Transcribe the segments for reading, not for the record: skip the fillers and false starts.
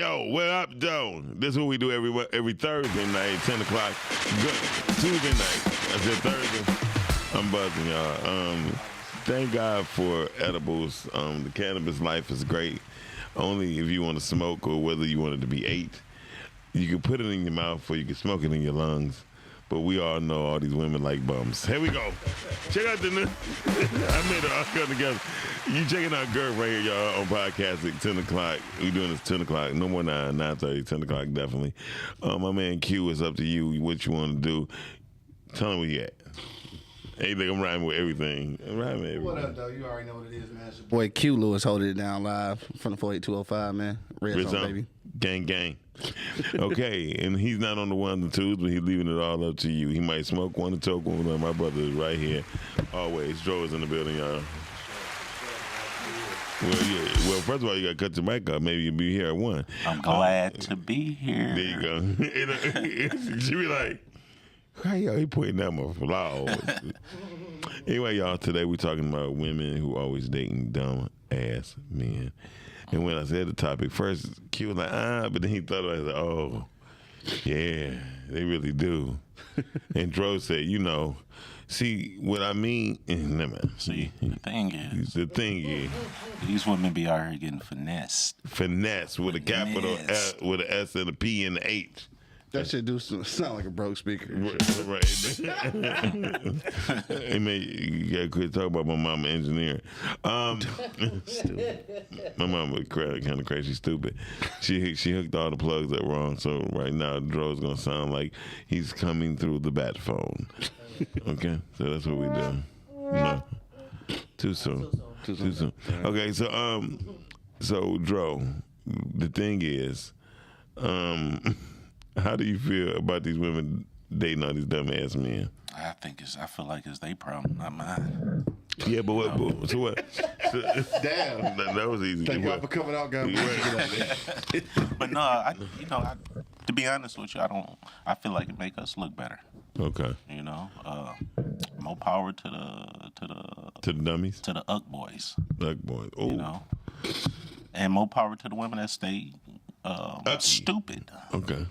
Yo, what up, though? This is what we do every Thursday night, 10 o'clock. Tuesday night. I said Thursday. I'm buzzing, y'all. Thank God for edibles. The cannabis life is great. Only if you want to smoke or whether you want it to be ate. You can put it in your mouth or you can smoke it in your lungs. But we all know all these women like bums. Here we go. Check out the new. I made it all come together. You checking out Girth right here, y'all, on podcast at 10 o'clock. We doing this 10 o'clock. No more 9:30, 10 o'clock, definitely. My man Q, it's up to you. What you want to do. Tell him where you at. Anything, I'm rhyming with everything. What up, though? You already know what it is, man. It's your boy Q Lewis holding it down live from the 48205, man. Red Zone, baby. Gang. Okay, and he's not on the ones and twos, but he's leaving it all up to you. He might smoke one and choke one. My brother is right here. Always. Dro is in the building, y'all. Well, first of all, you got to cut your mic up. Maybe you'll be here at 1. I'm glad to be here. There you go. She be like, hey, yo, he pointing out my flaws. Anyway, y'all, today we're talking about women who always dating dumb ass men. And when I said the topic, first Q was like, but then he thought about it, like, oh, yeah, they really do. And Dro said, see, what I mean, never mind. See, the thing is, these women be out here getting finessed. Finesse with a capital S, with an S and a P and an H. That shit do sound like a broke speaker. Right. Hey, man, you gotta quit talking about my mama engineer. My mama kind of crazy, stupid. She hooked all the plugs up wrong, so right now Dro's gonna sound like he's coming through the bat phone. Okay, so that's what we do. No, too soon. Okay, so Dro, the thing is, how do you feel about these women dating all these dumb ass men? I feel like it's their problem, not mine. Yeah, but what? So what? Damn, that was easy. Thank God for coming out, guys. But no, to be honest with you, I feel like it make us look better. Okay. More power to the dummies, to the Uck boys. Uck boys. Oh. And more power to the women that stay stupid. Okay. Okay.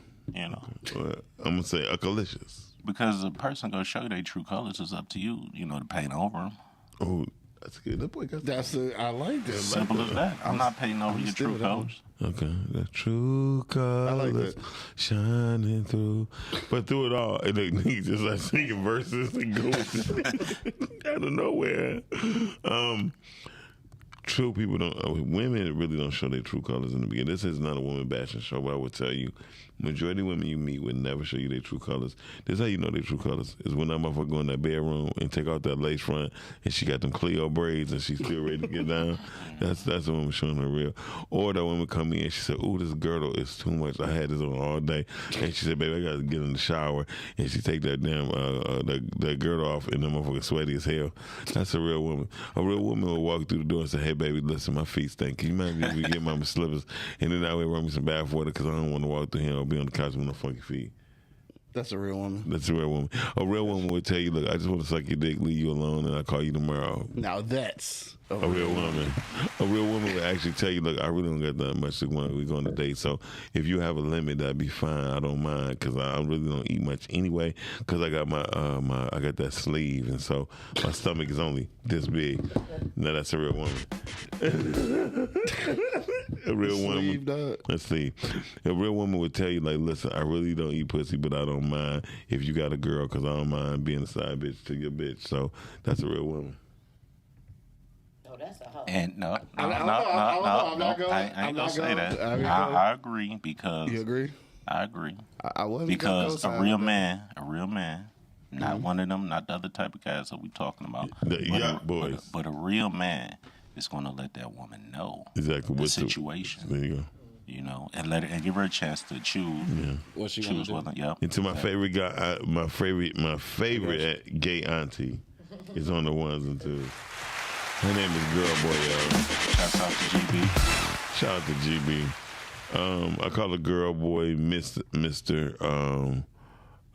Well, I'm gonna say Uckalicious. Because the person gonna show you their true colors is up to you. To paint over them. Oh, that's good. That boy got I like that. Simple as that. I'm not painting over your true colors. Okay, the true colors shining through, but through it all, he's just like singing verses and going out of nowhere. True people women really don't show their true colors in the beginning. This is not a woman bashing show, but I would tell you, majority of women you meet would never show you their true colors. This is how you know their true colors, is when that motherfucker go in that bedroom and take out that lace front and she got them Cleo braids and she's still ready to get down. That's the woman showing her real. Or that woman come in and she said, ooh, this girdle is too much. I had this on all day. And she said, baby, I got to get in the shower. And she take that damn, that girdle off and the motherfucker sweaty as hell. That's a real woman. A real woman will walk through the door and say, hey, baby, listen, my feet stink. Can you mind if we get my slippers? And then that way run me some bath water because I don't want to walk through here or be on the couch with no funky feet. That's a real woman. That's a real woman. A real woman would tell you, look, I just want to suck your dick, leave you alone, and I'll call you tomorrow. Now that's a real woman. A real woman would actually tell you, look, I really don't got that much to go. We're going to date. So if you have a limit, that'd be fine. I don't mind because I really don't eat much anyway because I got I got that sleeve. And so my stomach is only this big. Now that's a real woman. A real woman. Let's see. A real woman would tell you, like, listen, I really don't eat pussy, but I don't mind if you got a girl because I don't mind being a side bitch to your bitch. So that's a real woman. That's a hoe. And no, I ain't gonna say that. I agree because you agree. I agree. I wasn't because a real man, not one of them, not the other type of guys that we talking about. Boys. But a real man is gonna let that woman know exactly the situation. There you go. And let her and give her a chance to choose. Yeah. What she choose gonna do? Yep. And to my favorite guy, my favorite gay auntie is on the ones and twos. Her name is Girl Boy, y'all. Shouts out to GB. Shout out to GB. I call her Girl Boy, Mr.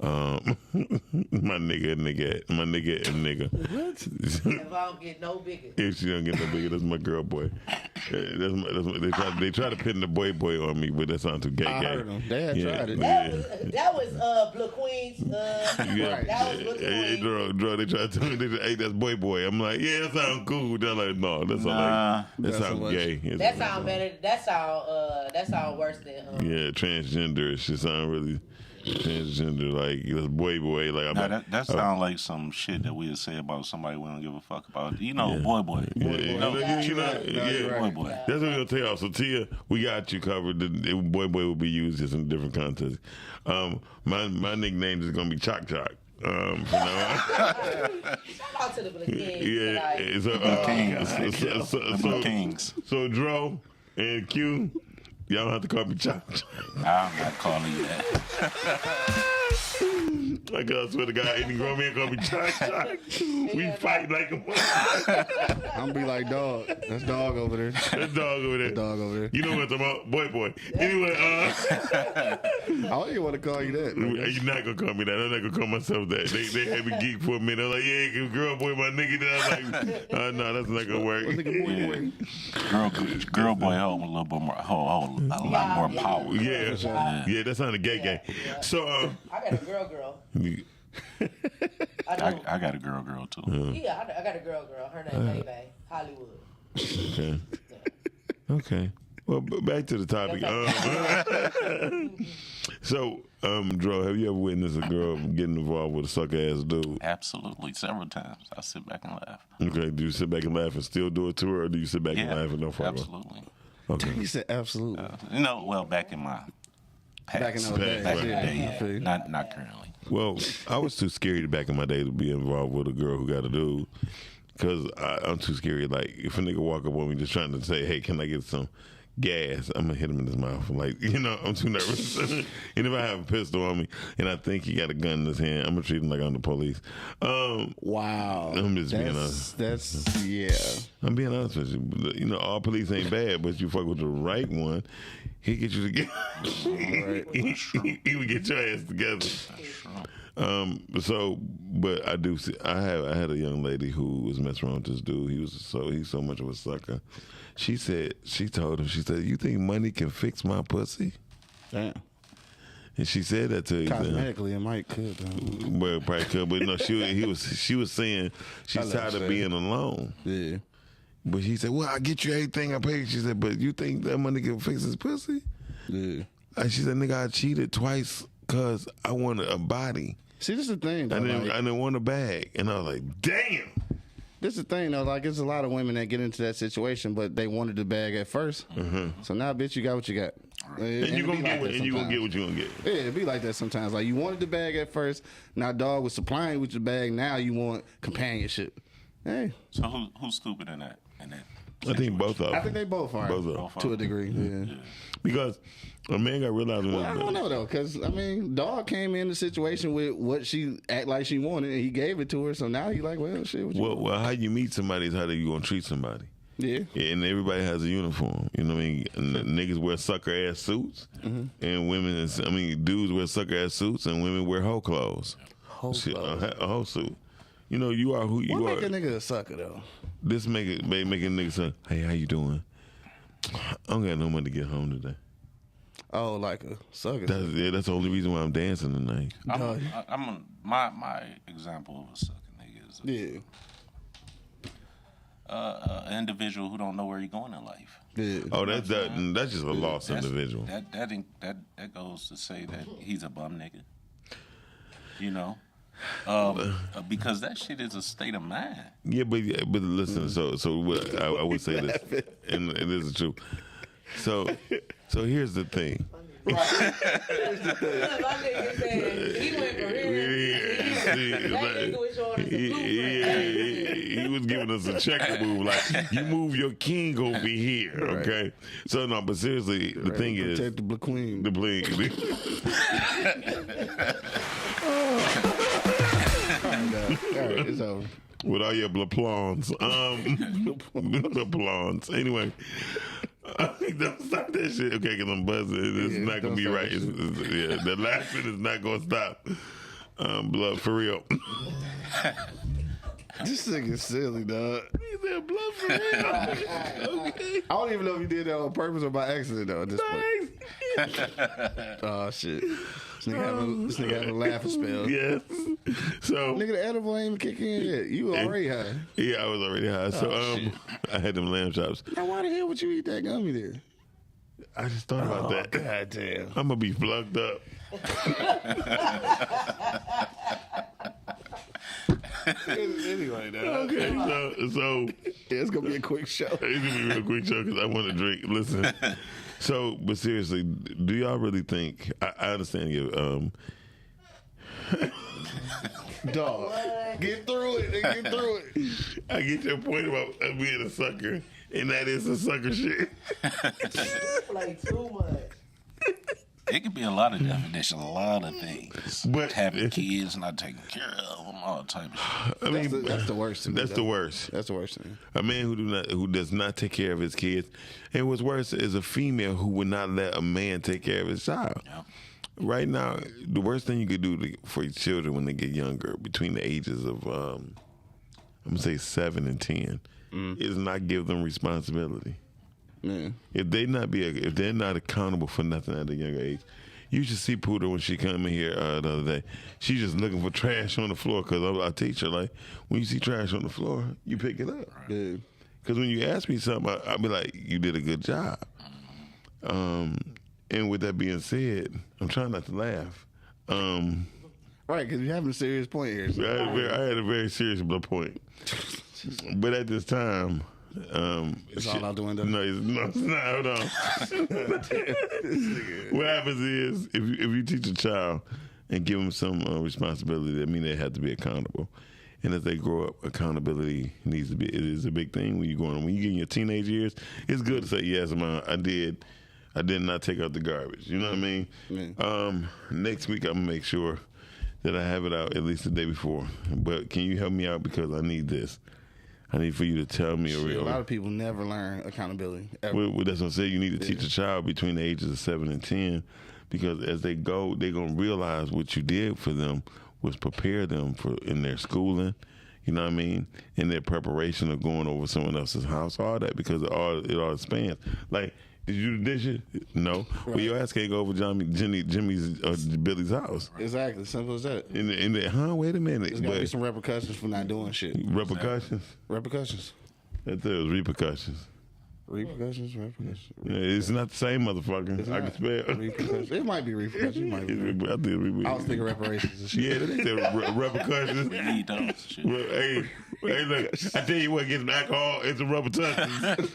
My nigga and nigga. What? If I don't get no bigger. If she don't get no bigger, that's my girl boy. They try to pin the boy on me, but that sounds too gay. I heard them. They had tried it. That was Blue Queen's. Yeah, That was Blue hey, Queen. draw. They try to tell me, hey, that's boy. I'm like, yeah, that sounds cool. They're like, no, that sounds gay. That sound better. That sound worse than. Yeah, transgender. It should sound really transgender. Like that's boy. Like that sound like some shit that we'd say about somebody we don't give a fuck about. You know, boy. Boy. No, Yeah. boy. That's what we're gonna tell y'all. So Tia, we got you covered. Boy will be used just in different contexts. My nickname is gonna be Choc. From now on. Shout out to the Blue Kings. Yeah, The Kings. So Dro and Q, y'all don't have to call me Choc. I'm not calling you that. Like I swear to God, any grown man call me Choc. We fight like a motherfucker. I'm gonna be like, dog. That's dog over there. That dog over there. Dog over there. You know what I'm talking about? Boy. Anyway, I don't even want to call you that. you're not gonna call me that. I'm not gonna call myself that. They had me geek for a minute. I'm like, yeah, girl, boy, my nigga. Then I'm like, no, that's not gonna work. Girl boy hold a little bit more, hold a lot more power. Yeah, that sounded gay. So, I got a girl. I got a girl too. Yeah, I got a girl. Her name Baby Hollywood. Okay. Well, back to the topic. So, Dro, have you ever witnessed a girl getting involved with a sucker ass dude? Absolutely, several times. I sit back and laugh. Okay. Do you sit back and laugh and still do it to her, or do you sit back and laugh and don't fuck her? Absolutely. Okay. He said absolutely. Well, back in my past. Back in those days. Back in the Yeah, day, I feel you. Not currently. Well, I was too scared back in my day to be involved with a girl who got a dude. Because I'm too scary. Like, if a nigga walk up on me just trying to say, hey, can I get some gas? I'm going to hit him in his mouth. Like, I'm too nervous. And if I have a pistol on me and I think he got a gun in his hand, I'm going to treat him like I'm the police. Wow. I'm just being honest. Yeah. I'm being honest with you. All police ain't bad, but you fuck with the right one, he get you together. Right. he would get your ass together. But I do see. I had a young lady who was messing around with this dude. He's so much of a sucker. She told him, you think money can fix my pussy? Damn. And she said that to him. Cosmetically, it might could. Well, it probably could, but no, she was saying she's tired of being alone. Yeah. But he said, well, I get you everything I pay. She said, but you think that money can fix his pussy? Yeah. And she said, nigga, I cheated twice because I wanted a body. See, this is the thing, though. I didn't want a bag. And I was like, damn. This is the thing, though. Like, there's a lot of women that get into that situation, but they wanted the bag at first. Mm-hmm. So now, bitch, you got what you got. And you're going to get what you're going to get. Yeah, it be like that sometimes. Like, you wanted the bag at first. Now, dog was supplying you with the bag. Now you want companionship. Hey. So who's stupid in that? I think both of them. I think they both are. Both of them. To a degree, yeah. Because a man got realized. Well, I don't know, though, because, dog came in the situation with what she act like she wanted, and he gave it to her, so now he like, well, shit, what you want? Well, how you meet somebody is how you going to treat somebody. Yeah. And everybody has a uniform. You know what I mean? And niggas wear sucker ass suits, and dudes wear sucker ass suits, and women wear hoe clothes. Hoe clothes. A hoe suit. You are who you are. What make a nigga a sucker, though? This make a nigga say, hey, how you doing? I don't got no money to get home today. Oh, like a sucker. That's the only reason why I'm dancing tonight. My example of a sucker nigga is an individual who don't know where he's going in life. Yeah. Oh, that's just a lost individual. That goes to say that he's a bum nigga. Because that shit is a state of mind. Yeah, but listen. So what I would say this, and it is the truth. So here's the thing. Right. Here's the thing. My nigga said he went for he was giving us a checker move, like you move your king over here, okay? Right. So no, but seriously, the thing is, protect the queen. The queen. All right, it's over. With all your blaplons. Blaplons. Anyway. Don't stop that shit. Okay, because I'm buzzing. It's not going to be right. The laughing is not going to stop. Blood for real. This nigga's silly, dog. He said blood for real. Okay. I don't even know if he did that on purpose or by accident, though, at this point. Oh, shit. This nigga having a laughing spell. Yes. So Nigga, the edible ain't even kicking in yet. You already high. yeah, I was already high. So shit. I had them lamb chops. Now, why the hell would you eat that gummy there? I just thought about that. God damn. I'm gonna be plugged up. Anyway, dog. Okay, so Yeah, it's gonna be a quick show. it's gonna be a real quick show because I want to drink. Listen, so but seriously, do y'all really think? I understand you. Dog. Get through it. Nigga, get through it. I get your point about being a sucker, and that is a sucker shit. Play too much. It could be a lot of definitions, a lot of things. But- having kids, not taking care of them, all type of shit. I mean, That's the worst to me. that's the though. worst. That's the worst thing. A man who does not take care of his kids, and what's worse is a female who would not let a man take care of his child. Yeah. Right now, the worst thing you could do for your children when they get younger, between the ages of I'm gonna say 7 and 10, is not give them responsibility. Man. If they're not accountable for nothing at a younger age, you should see Poodle when she come in here the other day. She's just looking for trash on the floor because I teach her like when you see trash on the floor, you pick it up. Yeah. Because when you ask me something, I'll be like, you did a good job. And with that being said, I'm trying not to laugh. Right, because you're having a serious point here. So. I had a very serious point. But at this time, It's all out the window. No, it's not. Hold on. What happens is if you teach a child and give them some responsibility, that means they have to be accountable. And as they grow up, accountability it is a big thing when you when you get in your teenage years. It's good to say, yes, Mom, I did not take out the garbage. You know what I mean? Yeah. Next week I'm gonna make sure that I have it out at least the day before. But can you help me out because I need this? I need for you to tell me A lot of people never learn accountability. Ever. Well, that's what I'm saying. You need to teach a child between the ages of 7 and 10 because as they go, they're going to realize what you did for them was prepare them for in their schooling, you know what I mean, in their preparation of going over someone else's house, all that, because it all spans. Like, did you do the dishes? No. Right. Well, your ass can't go over Jimmy's Billy's house. Exactly. Simple as that. In the wait a minute. There's got to be some repercussions for not doing shit. Repercussions? Repercussions. I thought it was repercussions. Repercussions. Yeah, it's not the same motherfucker. It's I not. can spell. Repercussions. It might be repercussions. It might be. I think I was thinking reparations and shit. yeah, they said repercussions. We need those. Shit. Well, hey, look, I tell you what, get some alcohol and some repercussions.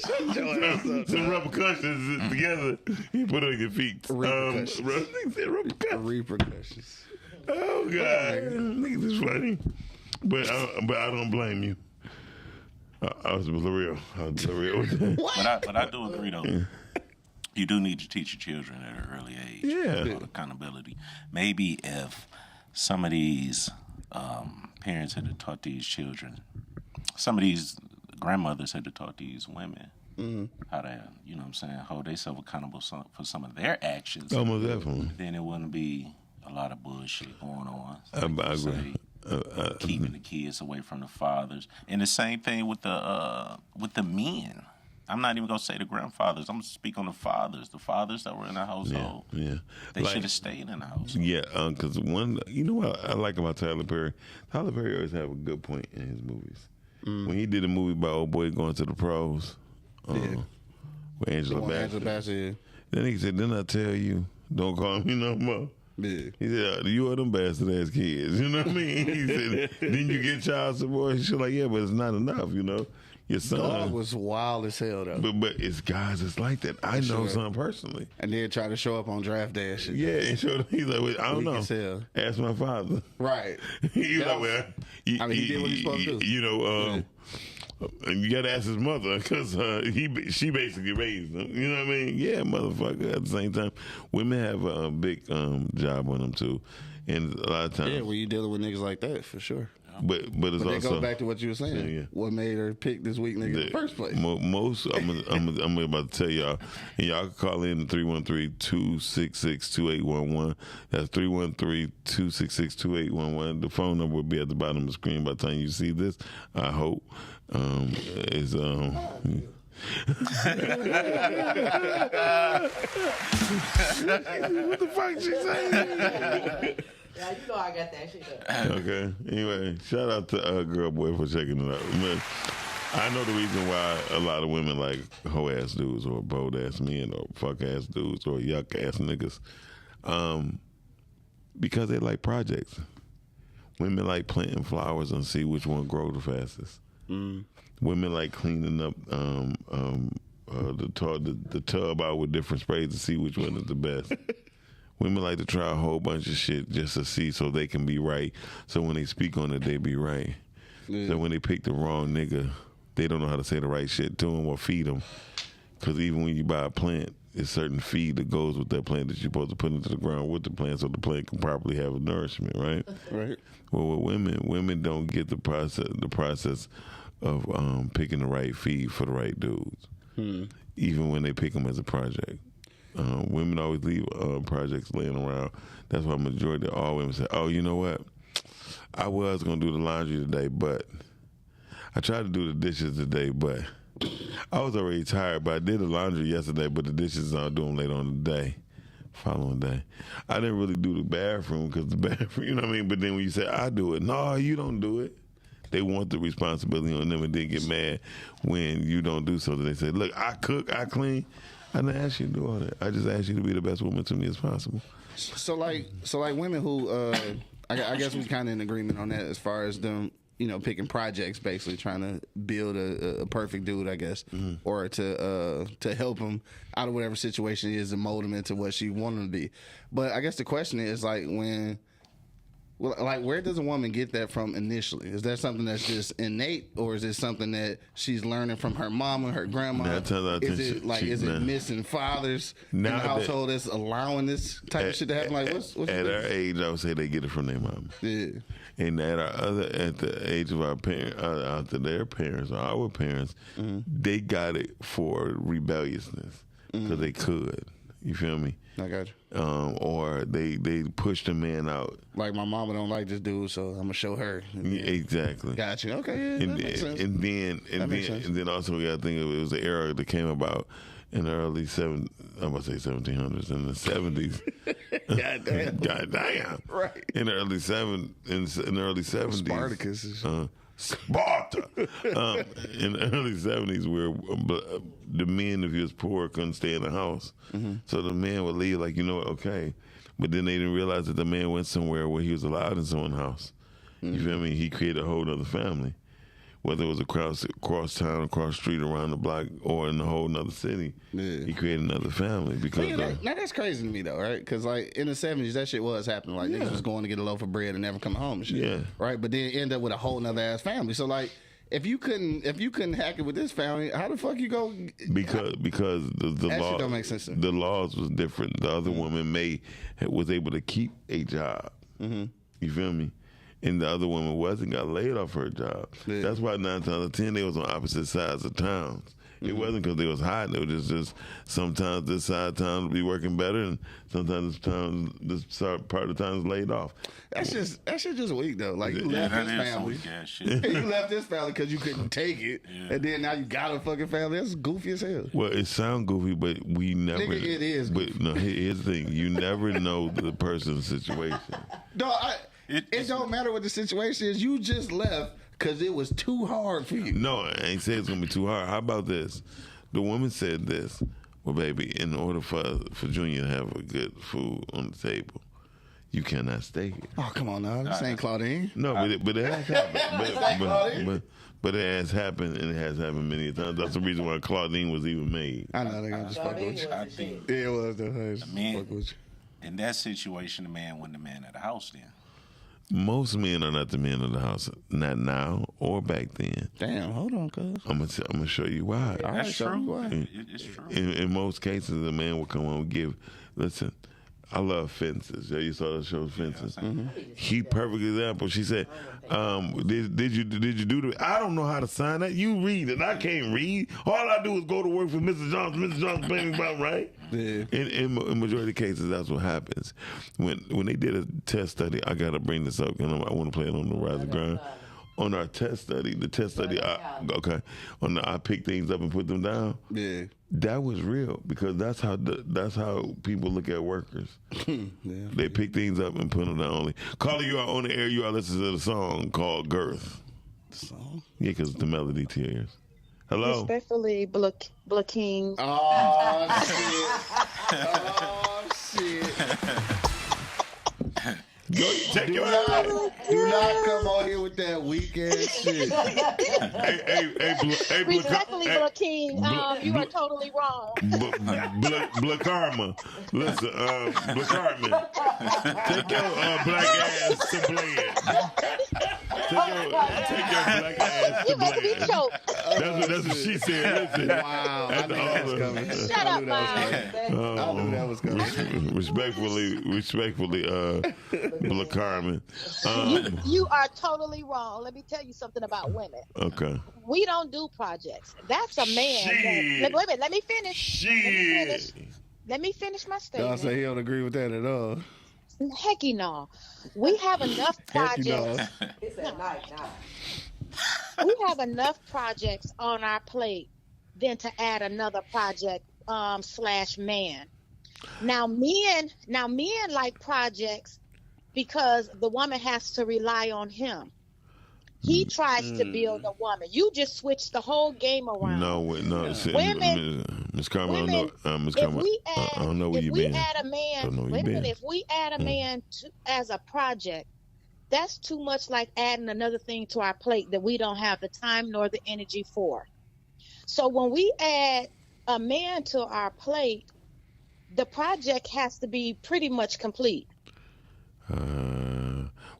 Shut your ass up. Some repercussions together. You put it on your feet. Repercussions. They said repercussions. Repercussions. Oh, God. Niggas is funny. But I don't blame you. I was real. But I do agree though. You do need to teach your children at an early age. Yeah. About accountability. Maybe if some of these parents had taught these children, some of these grandmothers had taught these women how to, you know what I'm saying, hold themselves accountable for some of their actions. Almost definitely. Then it wouldn't be a lot of bullshit going on. I agree. Keeping the kids away from the fathers, and the same thing with the men. I'm not even gonna say the grandfathers. I'm gonna speak on the fathers that were in the household. Yeah. They should have stayed in the house. Yeah, because you know what I like about Tyler Perry? Tyler Perry always have a good point in his movies. When he did a movie about old boy going to the pros, with Angela Bassett, then he said, "Then I tell you, don't call me no more." Yeah. He said, "You are them bastard ass kids." You know what I mean? He said, "Then you get child support." She's like, "Yeah, but it's not enough." You know, your son Dog was wild as hell though. But it's guys that's like that. I know Sure. some personally. And then try to show up on draft day and shit. Yeah, and so he's like, well, I don't Weak know. as hell. Ask my father. Right. He's That like, well, I mean, he did what he's supposed to do. You know, you got to ask his mother because she basically raised him. You know what I mean? Yeah, motherfucker. At the same time, women have a big job on them too, and a lot of times, Yeah, when you dealing with niggas like that, for sure. but it's But that also goes back to what you were saying. Yeah. What made her pick this weak nigga in the first place? Most, I'm about to tell y'all, and y'all can call in 313-266-2811. That's 313-266-2811. The phone number will be at the bottom of the screen by the time you see this. I hope is What the fuck she saying? Yeah, you know I got that shit up. okay. Anyway, shout out to Girl Boy for checking it out. Man, I know the reason why a lot of women like hoe ass dudes or bold ass men or fuck ass dudes or yuck ass niggas, because they like projects. Women like planting flowers and see which one grow the fastest. Women like cleaning up the tub out with different sprays to see which one is the best. Women like to try a whole bunch of shit just to see so they can be right. So when they speak on it, they be right. Yeah. So when they pick the wrong nigga, they don't know how to say the right shit to him or feed him. Because even when you buy a plant, it's certain feed that goes with that plant that you're supposed to put into the ground with the plant so the plant can properly have a nourishment, right? Right. Well, with women don't get the process of picking the right feed for the right dudes, even when they pick them as a project. Women always leave projects laying around. That's why majority of all women say, "Oh, you know what? I was gonna do the laundry today, but I tried to do the dishes today, but I was already tired. But I did the laundry yesterday, but the dishes I'll do them later on today." Following day, I didn't really do the bathroom because the bathroom, you know what I mean. But then when you say I do it, no, you don't do it. They want the responsibility on them and then get mad when you don't do something. They say, "Look, I cook, I clean. I didn't ask you to do all that. I just asked you to be the best woman to me as possible." So like women who, I guess we kind of in agreement on that as far as them, you know, picking projects, basically trying to build a perfect dude, I guess, or to help him out of whatever situation it is and mold him into what she want him to be. But I guess the question is like where does a woman get that from initially? Is that something that's just innate, or is it something that she's learning from her mama, her grandma? Is it missing fathers in the household that's allowing this type of shit to happen? Like, what's at our age, I would say they get it from their mama. Yeah. And at the age of our parents, after their parents or our parents, they got it for rebelliousness because they could. You feel me? I got you. Or they pushed a man out. Like, my mama don't like this dude, so I'm gonna show her. Yeah, exactly. Got you. Okay, yeah, that makes sense. And then also we got to think of it was the era that came about in the early I'm gonna say 1700s, in the 70s. God damn. Right. In the early 70s. Spartacus. Sparta. In the early 70s, where the men, if he was poor, couldn't stay in the house. So the man would leave, like, you know what, okay. But then they didn't realize that the man went somewhere where he was allowed in someone's house. You feel me? He created a whole other family. Whether it was across town, across the street, around the block, or in a whole nother city, he created another family. Because now that's crazy to me though, right? Because like in the 70s, that shit was happening. Like niggas was going to get a loaf of bread and never come home and shit. Yeah. Right. But then end up with a whole nother ass family. So like, if you couldn't hack it with this family, how the fuck you go? Because the law don't make sense to me. The laws was different. The other woman was able to keep a job. You feel me? And the other woman wasn't, got laid off her job. Yeah. That's why 9 times out of 10 they was on opposite sides of towns. It wasn't because they was hot. It was just sometimes this side of town would be working better, and sometimes this part of the town is laid off. That shit just weak though. Like you left this family, you left this family because you couldn't take it, and then now you got a fucking family. That's goofy as hell. Well, it sounds goofy, but we never. Nigga, it is. But no, here's the thing: you never know the person's situation. No, it don't matter what the situation is. You just left because it was too hard for you. No, I ain't saying it's gonna be too hard. How about this? The woman said this. Well, baby, in order for Junior to have a good food on the table, you cannot stay here. Oh, come on now. This ain't Claudine. No, but it has happened. But it has happened, and it has happened many times. That's the reason why Claudine was even made. I know, they're just fuck with you. I think Yeah, it was. The man, fuck with you. in that situation, the man wasn't the man of the house then. Most men are not the men of the house, not now or back then. Damn, hold on, cuz. I'm gonna show you why. That's show me true. why. It's true. In most cases, the man will come home and give. Listen, I love Fences. Yeah, you saw the show Fences. He perfect example. She said, did you do the? I don't know how to sign that. You read it. I can't read. All I do is go to work for Mrs. Johnson. Mrs. Johnson paying me about right. Yeah. In majority of cases, that's what happens. When they did a test study, I gotta bring this up. I want to play it on the Rise and Grind. On our test study, I pick things up and put them down. Yeah, that was real because that's how people look at workers. They pick things up and put them down. Only Carly, you are on the air. You are listening to the song called Girth. The song? Yeah, because the melody to your ears. Hello. Respectfully, King. Oh shit! Go, take do your not come on here with that weak ass shit. hey, Respectfully, King, you are totally wrong. Karma. Listen, Karma. Take your black ass to Bled. Take your black ass to You must be Bled. choked. That's what she said. Listen. Wow, I knew that was coming. Shut up, Miles. I knew that was coming. Respectfully, Black Carmen. You are totally wrong. Let me tell you something about women. Okay. We don't do projects. That's a man. Wait a minute. Let me finish. Let me finish my statement. Y'all say he don't agree with that at all. Hecky no. We have enough projects. It's at night now. We have enough projects on our plate than to add another project / man. Now men like projects because the woman has to rely on him. He tries to build a woman. You just switched the whole game around. No. Women, Miss Carmen, Miss if Carmen, we I don't know where you been. If we add a man as a project, that's too much like adding another thing to our plate that we don't have the time nor the energy for. So when we add a man to our plate, the project has to be pretty much complete.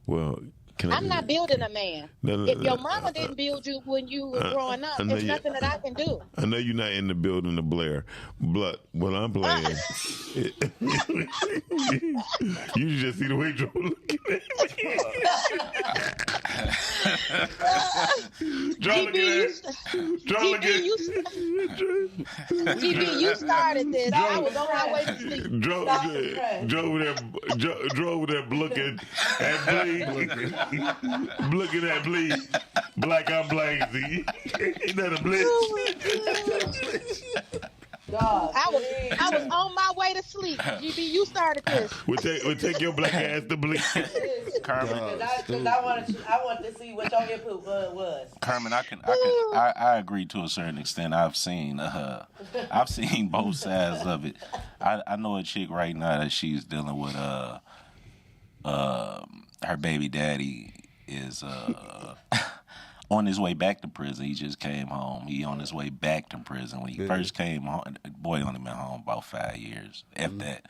Well, I'm not building a man. If your mama didn't build you when you were growing up, there's nothing that I can do. I know you're not in the building of Blair, but what I'm playing, you just see the way Joe looking at me. GB, you started this. I was on my way to sleep. Drove there looking at Bleed. Looking at Bleed like I'm Blazy. Ain't that a blitz? I was on my way to sleep. GB, you started this. We'll take your black ass to Bleed. Carmen. Because I wanted to see what your input was. Carmen, I agree to a certain extent. I've seen both sides of it. I know a chick right now that she's dealing with her baby daddy is on his way back to prison. He just came home. He on his way back to prison. When he first came home, boy only been home about 5 years. After that,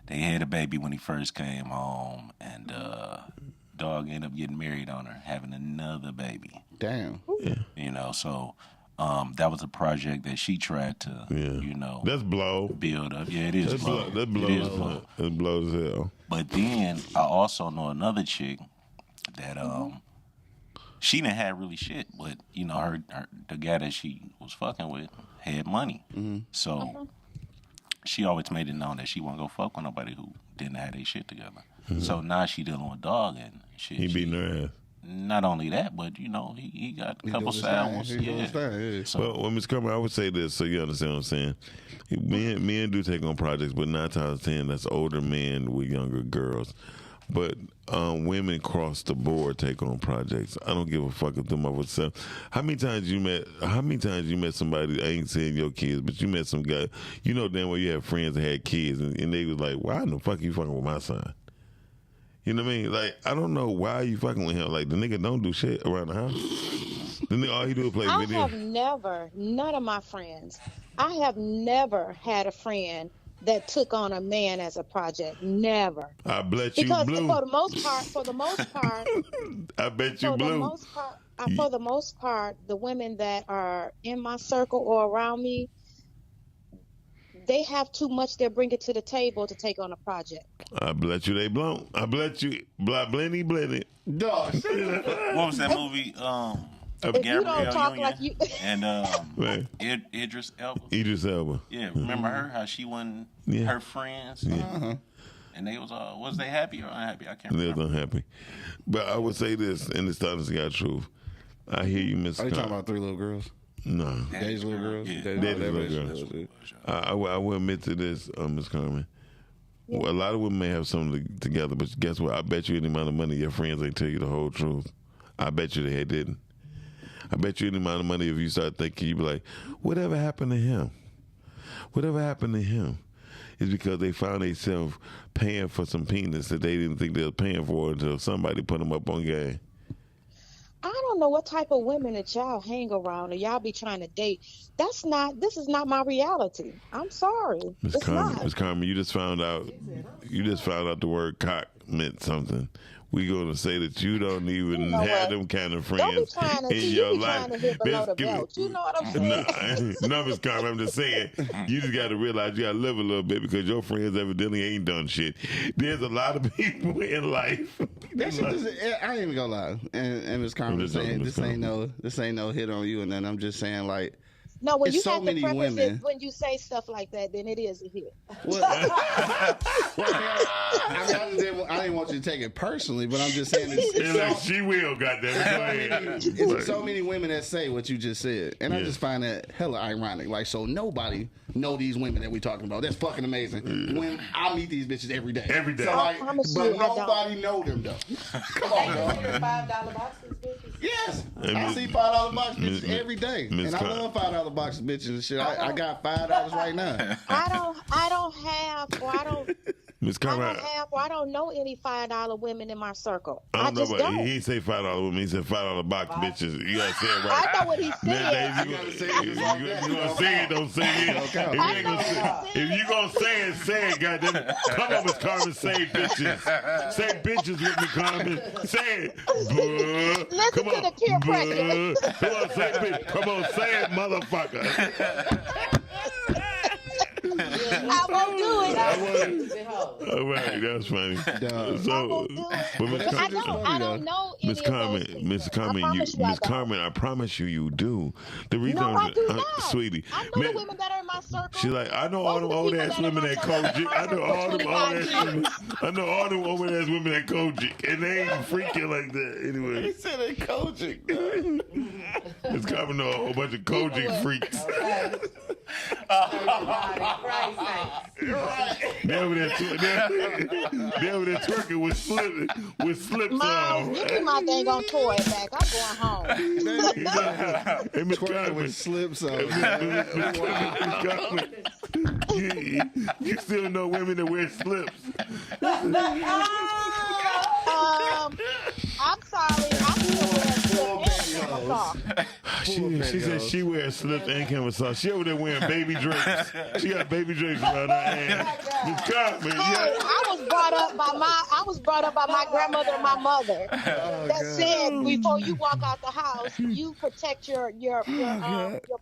they had a baby when he first came home, and dog ended up getting married on her, having another baby. Damn. Yeah. So that was a project that she tried to, that's blow. Build up. Yeah, it is blow. That's blow. It is blow. It's blow as hell. But then I also know another chick that she didn't have really shit, but her the guy that she was fucking with had money, so she always made it known that she wasn't gonna fuck with nobody who didn't have their shit together. So now she dealing with dog and shit. He beating her ass. Not only that, but he got a couple side ones. Yeah. So, well, Ms. Carmen, I would say this so you understand what I'm saying. Men do take on projects, but 9 times out of 10, that's older men with younger girls. But women across the board take on projects. I don't give a fuck if them motherfuckers sell. How many times you met somebody, I ain't saying your kids, but you met some guy, damn well you have friends that had kids, and they was like, why the fuck you fucking with my son? You know what I mean? Like, I don't know why you fucking with him. Like, the nigga don't do shit around the house. The nigga, all he do is play video. I have never, none of my friends, I have never had a friend that took on a man as a project. Never. I bet you because blue. For the most part, I bet you blue. For the most part, the women that are in my circle or around me, they have too much they're bringing to the table to take on a project. I bet you they blown. I bet you blenny. Dog. What was that movie? If you don't Gabrielle talk Union like you, and Right. Idris Elba. Idris Elba. Yeah, remember her? How she wasn't her friends? And they was they happy or unhappy? I can't They remember. was unhappy. But I would say this, and it's honest to God truth. I hear you, Miss. Are you talking about 3 little girls? No. Daddy's little girls? Yeah. Daddy's little girls. I will admit to this, Miss Carmen. Well, a lot of women may have something together, but guess what? I bet you any amount of money your friends ain't tell you the whole truth. I bet you they didn't. I bet you any amount of money if you start thinking, you be like, whatever happened to him? Whatever happened to him? It's because they found themselves paying for some penis that they didn't think they were paying for until somebody put them up on game. I don't know what type of women that y'all hang around or y'all be trying to date. This is not my reality. I'm sorry. Miss It's Carmen, not. Miss Carmen, you just found out the word cock meant something. We gonna say that you don't even You know have what? them kind of Don't be friends trying to in you your be life. trying to hit below the Give me- belt. You know what I'm saying? No, Miss Carmen, I'm just saying, you just got to realize you got to live a little bit because your friends evidently ain't done shit. There's a lot of people in life. That shit just, I ain't even gonna lie. And Miss Carmen just saying joking, this Miss ain't no hit on you and then I'm just saying like No, when It's you so have to many preface women. it when you say stuff like that, then it is a hit. what, I didn't want you to take it personally, but I'm just saying It's like, she will, goddamn. it's so many women that say what you just said, and I Yeah. just find that hella ironic. Like, so nobody know these women that we talking about. That's fucking amazing. When I meet these bitches every day, Every day. So, like, I promise but you, I don't. nobody know them though. Come on, They dog. consider $5 boxes, bitches. Yes, Hey, I Miss- see $5 box bitches Miss- every day, Miss and I Con- love $5 boxes bitches and shit. I got $5 right now. I don't have or Miss Carmen, I don't know any $5 women in my circle. I don't know just about don't. he ain't say $5 women. He said $5 box bitches. You gotta say it I right. know what he Nowadays, said. you gotta say gonna it like that. you gonna say it, don't say it. Don't count. If you ain't gonna say, if you gonna say it, goddamn it. Come on, Miss Carmen, say bitches. Say bitches with me, Carmen. Say it. Buh. Listen Come to on. the peer Buh. pressure. Come on, say bitch. Come on, say it, motherfucker. I won't do it. I want They hoes. All right, that's funny. Dog. So, I won't do it. but Miss That's I Carmen, I don't know any Miss of those Carmen, people. Miss I Carmen, promise you I Miss don't. Carmen, I promise you do. The reason No, I do not. sweetie, I know man, the women that are in my circle. she's like, I know all them Most of old the ass people women that that are in my Kojic. I know circle all them old 25 ass years. women. I know all them old ass women that Kojic, and they ain't freaking like that anyway. said they coaching. Miss Carmen know a whole bunch of Kojic freaks. Okay. God, in Christ's sake. They over there, they over there twerking with slips Miles, on. give me my dang on toy back. I'm going home. Hey, Miss Twerking Carmen, with slips on. You still know women that wear slips. I'm sorry. I'm still wearing slip and sock. She said she wears slips and canvas sauce. She over there wearing baby drapes. She got baby drapes around her ass. Miss Carmen, Hey, yeah. I was brought up by my grandmother and my mother that said before you walk out the house, you protect your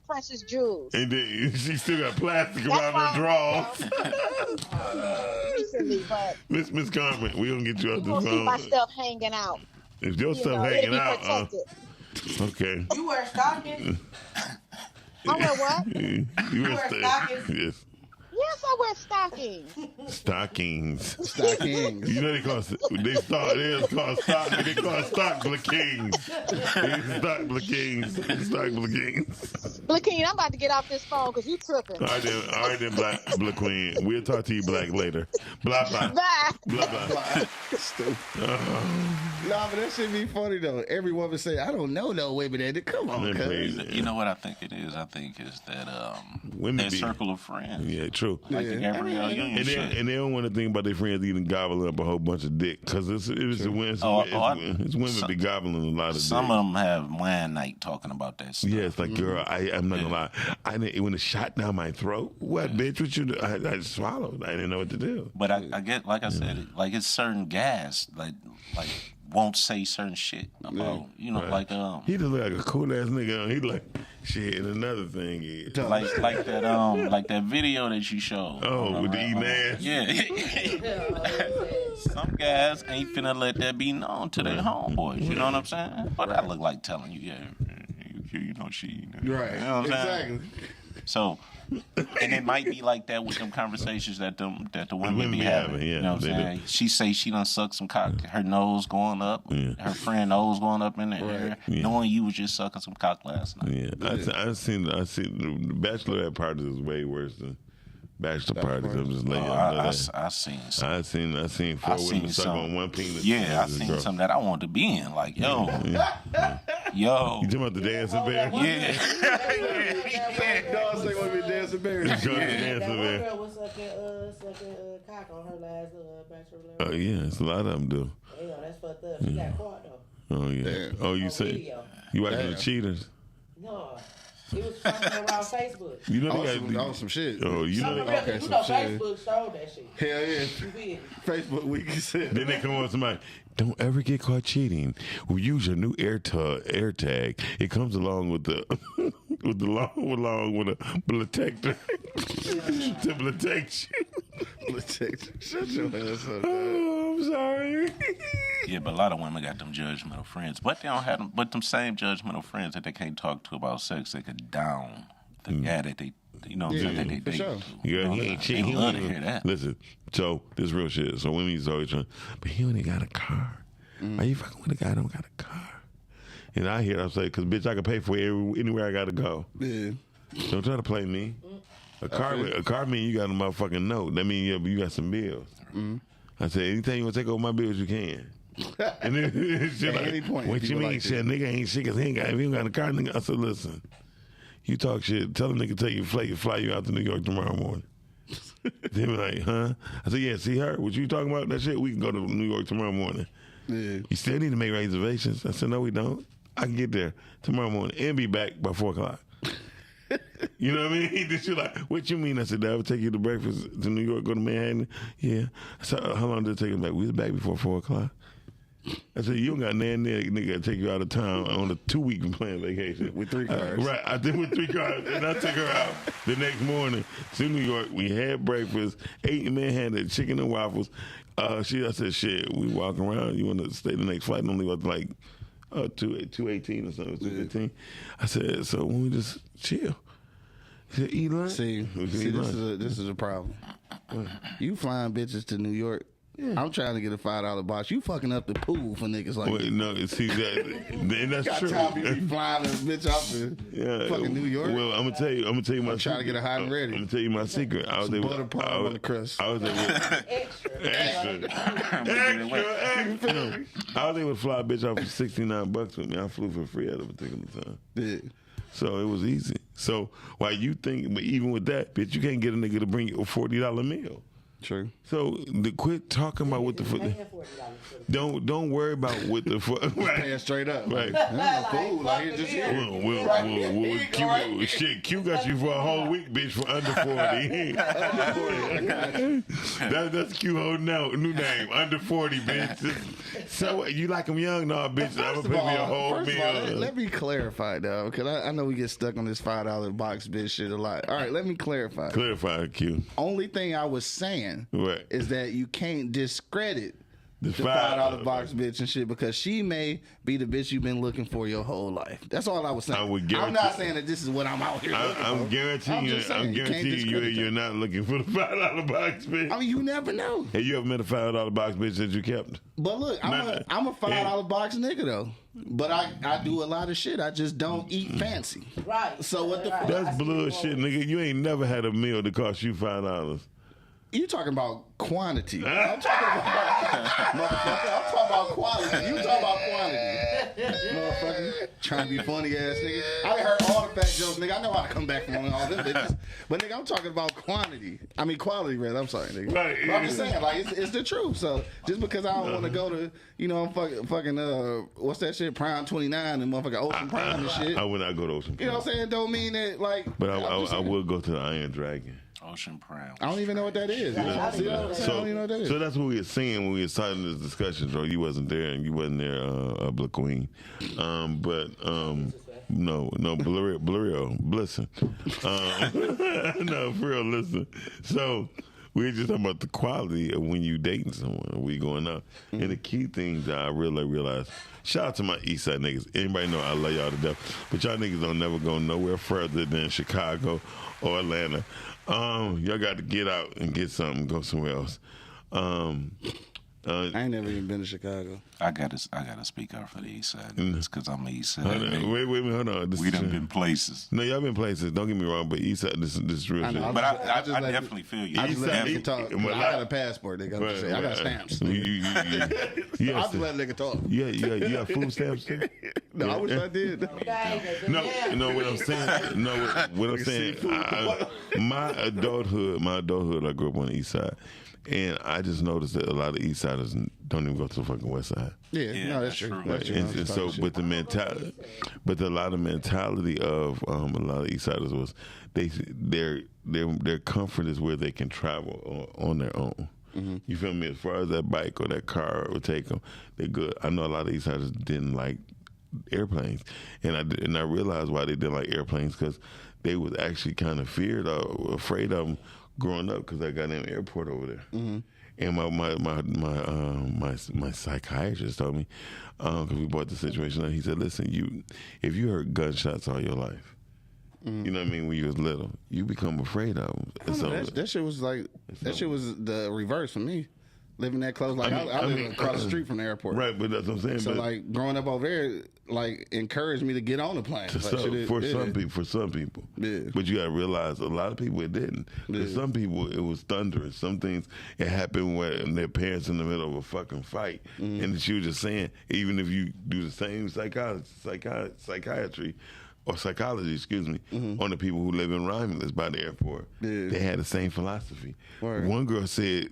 precious jewels. And then she still got plastic That's around why- her drawers. Recently, but Miss Carmen, we gonna get you you off won't this see my phone. stuff hanging out. If your You stuff know, it'll hanging be out, protected. okay. You wear stockings? I wear what? You wear stockings? Yes. Yes, I wear stockings. Stockings. Stockings. You know they call stock stock blockings. Stock blockings. Lakeen, I'm about to get off this phone because you tripping. All right then, Black Queen. We'll talk to you black later. Blah blah. Bye. Blah blah. Stupid. Nah, but that should be funny though. Every woman say, "I don't know no women that." Come on, Man, cuz. please. You know what I think it is? I think it's that Women that be- circle of friends. Yeah, true. Like the Yeah. Gabrielle Union And shit. they don't want to think about their friends even gobbling up a whole bunch of dick because it's women be gobbling a lot of Some dick. of them have wine night talking about that stuff. Yeah, it's like, girl, I'm not gonna lie. I didn't, when it shot down my throat, what, bitch? What you do? I just swallowed. I didn't know what to do. But I get, like I said, like it's certain gas, like won't say certain shit about, Right. like He just look like a cool ass nigga. Shit, and another thing is like that video that you showed. with the eating ass. Yeah. Some guys ain't finna let that be known to their homeboys. You know what I'm saying? But that look like telling you, you know she. Right. You know what I'm saying? Exactly. So, and it might be like that with them conversations that the women be having. Yeah, you know what I'm saying? She say she done sucked some cock, her nose going up, her friend nose going up in the air, knowing you was just sucking some cock last night. Yeah, I seen the bachelorette parties is way worse than bachelor parties. I'm just letting y'all know that. I seen some. I seen four women suck on one penis. Yeah, I seen something that I wanted to be in. Like, yo. You talking about the dancing bear? Yeah. Dog say want to be dancing bear. Dancing That one bear. girl was sucking cock on her last bachelorette. Oh yeah, it's a lot of them do. Yeah, that's fucked up. She got caught though. Oh yeah. Damn. Oh, you On say video. you watching the cheaters? No, it was fucking around Facebook. You know Oh, they some, got some shit. Oh, you know they Okay, you some know shit. Facebook stole that shit. Hell yeah. You feel me? Facebook week is it. Then they come on somebody. Don't ever get caught cheating. We use your new air tag. It comes along with the along with a protector to protect you. Shut your ass up. Oh, I'm sorry. Yeah, but a lot of women got them judgmental friends, but they don't have them. But them same judgmental friends that they can't talk to about sex, they could down the guy that they, you know, what I'm saying, that they for date. sure. Yeah, You know, he ain't cheating. They He love don't to even- hear that. Listen, so this real shit. So women used to always trying, but he only got a car. Why you fucking with a guy that don't got a car? And I hear them say, because bitch, I can pay for anywhere I got to go. Yeah. Don't try to play me. A car mean you got a motherfucking note. That mean you got some bills. I said, anything you want to take over my bills, you can. And then she At like, any point, what you people mean? like Shit, nigga ain't shit because if he ain't got a car, nigga. I said, listen, you talk shit. Tell a nigga take you fly you out to New York tomorrow morning. They be like, huh? I said, yeah, see her? What you talking about? That shit? We can go to New York tomorrow morning. Yeah. You still need to make reservations. I said, no, we don't. I can get there tomorrow morning and be back by 4 o'clock. You know what I mean? Then she like, what you mean? I said, I would take you to breakfast to New York, go to Manhattan. Yeah. I said, how long did it take us back? We was back before 4 o'clock. I said, you don't got nothing there, nigga, take you out of town on a 2-week planned vacation. With 3 cars. Right. I did with 3 cars. And I took her out the next morning to New York. We had breakfast, ate in Manhattan, chicken and waffles. I said, shit, we walk around. You want to stay the next flight? Only was like 2:18 or something, 2:15. I said, so when we just chill. He said, eat lunch? See, this is a problem. You flying bitches to New York. I'm trying to get a $5 box. You fucking up the pool for niggas like Wait, that. no, see that, and that's Got true. time to be flying a bitch off to fucking New York. Well, I'm gonna tell you my trying secret. to get it hot and ready. I'm gonna tell you my secret. I was Some able, butter palm on the crust. I was able, extra. I was able to fly a bitch off for $69 with me. I flew for free at a particular time. Yeah. So it was easy. So while you think, but even with that, bitch, you can't get a nigga to bring you a $40 meal. True. So quit talking about what the fuck. Don't worry about what the fuck. Right. Paying straight up. Right. No food. Like, it's just here. Q got you for a whole week, bitch, for under 40. That's Q holding out. New name, under 40, bitch. So you like them young, nah, bitch. I'm gonna pay me a whole First of all, meal. let me clarify, though, because I know we get stuck on this $5 box bitch shit a lot. All right, let me clarify. Clarify, Q. Only thing I was saying Right. is that you can't discredit the $5 $5 box bitch and shit because she may be the bitch you've been looking for your whole life. That's all I was saying. I would I'm guarantee- not saying that this is what I'm out here looking I'm for. guaranteeing you. just saying, I'm you can't guaranteeing you. discredit You're that. not looking for the $5 box, bitch. I mean, you never know. Have you ever met a $5 box bitch that you kept? But look, I'm a $5 box nigga though. But I do a lot of shit. I just don't eat fancy. Right. So what the fuck? That's bullshit, nigga. You ain't never had a meal that cost you $5. You talking about quantity. I'm talking about motherfucker. I'm talking about quality. You talking about quantity. Motherfucker. Trying to be funny ass nigga. I done heard all the fat jokes, nigga. I know how to come back from all them bitches. But nigga, I'm talking about quantity. I mean quality, rather. I'm sorry, nigga. Right. But I'm just saying, like, it's the truth. So just because I don't want to go to, fucking what's that shit, Prime 29 and motherfucking Ocean Prime and shit. I would not go to Ocean Prime. You know what I'm saying? Don't mean that, like. But I'm just I saying. would go to the Iron Dragon. Ocean Prime. I don't even know what that is. See what I'm saying? I don't even know what that is. So that's what we were saying when we were starting this discussion, Joe. You wasn't there, and you wasn't there, Black Queen. Blurrio, listen. No, for real, listen. So we're just talking about the quality of when you dating someone, we going out. And the key things that I really realized, shout out to my East Side niggas. Anybody know I love y'all to death, but y'all niggas don't never go nowhere further than Chicago or Atlanta. Y'all got to get out and get something, go somewhere else. I ain't never even been to Chicago. I gotta speak out for the East Side. It's because I'm the East Side. Wait, hold on. We done been places. No, y'all been places. Don't get me wrong, but East Side, this is real shit. But I definitely feel you. I just let East nigga talk. Side- I got a passport. They got to say. I got stamps. You I'll just let nigga talk. Yeah, you got food stamps too? No, I wish I did. No, what I'm saying. No, what I'm saying. My adulthood, I grew up on the East Side, and I just noticed that a lot of East Siders don't even go to the fucking West Side. Yeah, no, that's true. That's true. And so, but the mentality, but a lot of mentality of a lot of East Siders was their comfort is where they can travel on their own. Mm-hmm. You feel me? As far as that bike or that car would take them, they're good. I know a lot of East Siders didn't like airplanes, and I realized why they didn't like airplanes, because they was actually kind of afraid of them growing up, because I got in the airport over there. Mm-hmm. And my psychiatrist told me, because we brought the situation up, he said, listen, if you heard gunshots all your life, you know what I mean, when you was little, you become afraid of them. That shit was the reverse for me. Living that close, like I live across the street from the airport. Right, but that's what I'm saying. So like growing up over there, like encouraged me to get on the plane. For some people. Yeah. But you gotta realize a lot of people it didn't. For some people it was thunderous. Some things it happened when their parents in the middle of a fucking fight, and she was just saying, even if you do the same psychiatry. Or psychology, excuse me, on the people who live in Romulus by the airport. Yeah. They had the same philosophy. Word. One girl said,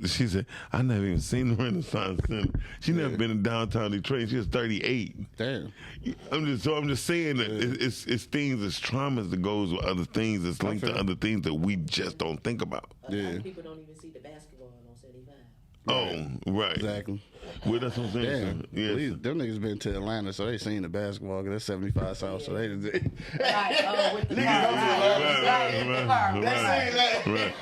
I never even seen the Renaissance Center. She never been in downtown Detroit. She was 38. Damn. I'm just saying that it's things, it's traumas that goes with other things, it's linked to other things that we just don't think about. A lot of people don't even see the basketball on 75. Oh, right. Exactly. Well, that's what I'm saying. Damn. Yes. Them niggas been to Atlanta, so they seen the basketball. That's 75 South, so they did. With the Right.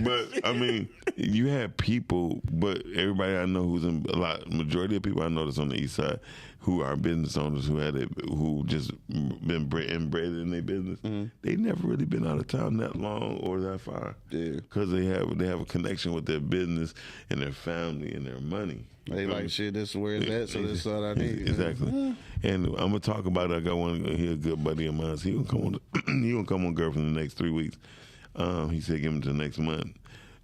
But I mean, you had people, but everybody I know who's in majority of people I know that's on the East Side who are business owners who just been inbred in their business. Mm-hmm. They never really been out of town that long or that far. Yeah, because they have a connection with their business and their family and their money. They like shit. This is where it's at, so this is what I need. Exactly. And I'm gonna talk about it. I got one here, a good buddy of mine. He gonna come on Girth in the next 3 weeks. He said give him to next month,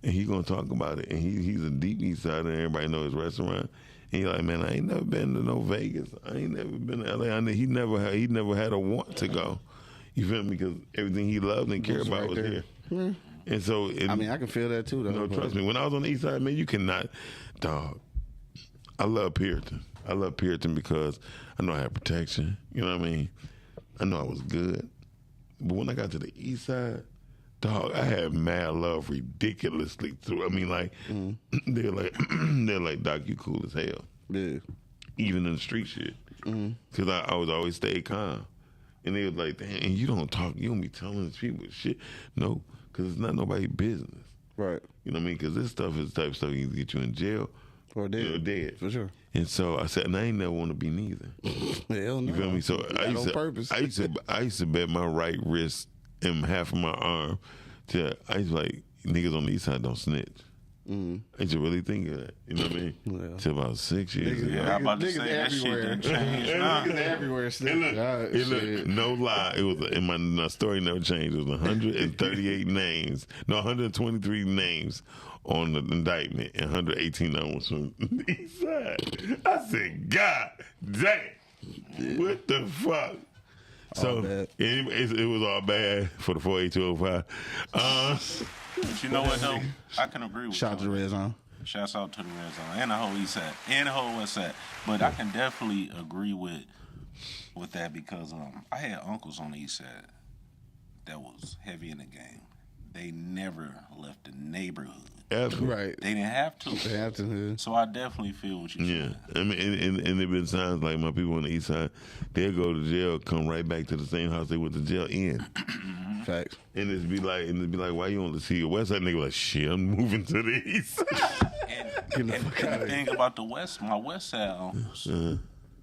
and he gonna talk about it. And he's a deep East Side, and everybody know his restaurant. And he like, man, I ain't never been to no Vegas. I ain't never been to LA. He never had a want to go. You feel me? Because everything he loved and cared about was here. Yeah. And so, I mean, I can feel that too, though. No, trust me. When I was on the East Side, man, you cannot, dog. I love Puritan. I love Puritan because I know I had protection. You know what I mean? I know I was good. But when I got to the East Side, dog, I had mad love ridiculously through. I mean, like, they're like, Doc, you cool as hell. Yeah. Even in the street shit. Because I was always stayed calm. And they was like, damn, you don't be telling these people shit. No, because it's not nobody's business. Right. You know what I mean? Because this stuff is the type of stuff you can get you in jail. Or dead. You know, dead. For sure. And so I said, and I ain't never want to be neither. Hell no. You feel me? So I used to bet my right wrist and half of my arm I used to like, niggas on the East Side don't snitch. I used to really think of that. You know what I mean? Yeah. Till about 6 years ago. Yeah, I'm about to say that shit done changed. Niggas everywhere snitching. No lie. It was, and my story never changed. It was 138 names. No, 123 names on the indictment, and 118 of them was from the East Side. I said, God damn. What the fuck? So it was all bad for the 48205. But you know what though? I can agree with you. Shout out to the Red Zone. Shouts out to the Red Zone and the whole East Side and the whole West Side. But I can definitely agree with that because I had uncles on the East Side that was heavy in the game. they never left the neighborhood. Ever. Right. They didn't have to. They have to. Yeah. So I definitely feel what you're Yeah, saying. I mean, and there been times like my people on the east side, they'll go to jail, come right back to the same house they went to jail in, Facts. and it'd be like, why you on the see a west side nigga like shit? I'm moving to the east. And the thing about my west side uncles,